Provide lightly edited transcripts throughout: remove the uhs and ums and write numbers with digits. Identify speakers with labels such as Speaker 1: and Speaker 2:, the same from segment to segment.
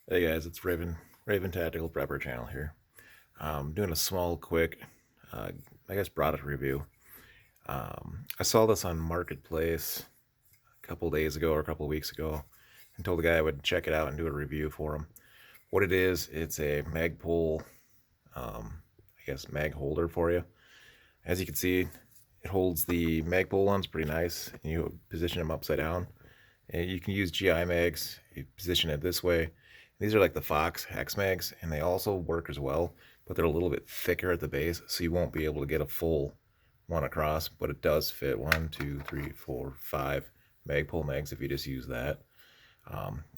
Speaker 1: Hey guys, it's Raven Tactical Prepper channel here. Doing a small, quick, uh, I guess product review. I saw this on Marketplace a couple days ago or a couple weeks ago, and told the guy I would check it out and do a review for him. What it is, it's a magpul, I guess mag holder for you. As you can see, it holds the magpul ones pretty nice, and you position them upside down. And you can use GI mags. You position it this way. These are like the Fox hex mags, and they also work as well, but they're a little bit thicker at the base, so you won't be able to get a full one across. But it does fit 1, 2, 3, 4, 5 magpul mags if you just use that.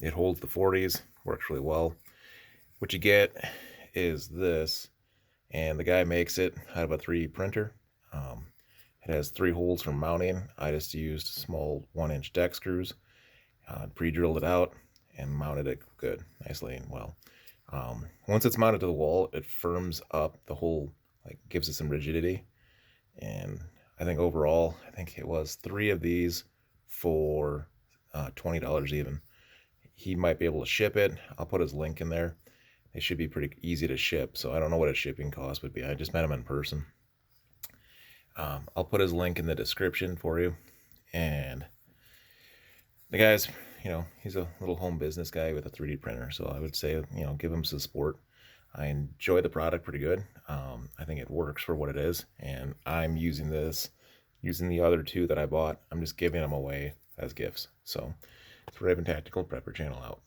Speaker 1: It holds the 40s, works really well. What you get is this, and the guy makes it out of a 3D printer. Um, it has 3 holes for mounting. I just used small 1-inch deck screws, pre-drilled it out, and mounted it good, nicely and well. Once it's mounted to the wall, it firms up the whole, like gives it some rigidity. And I think overall, I think it was 3 of these for $20 even. He might be able to ship it. I'll put his link in there. They should be pretty easy to ship, so I don't know what a shipping cost would be. I just met him in person. I'll put his link in the description for you. And the guy's, he's a little home business guy with a 3D printer, so I would say, give him some support. I enjoy the product pretty good. I think it works for what it is, and I'm using using the other 2 that I bought. I'm just giving them away as gifts. So it's Raven Tactical Prepper channel out.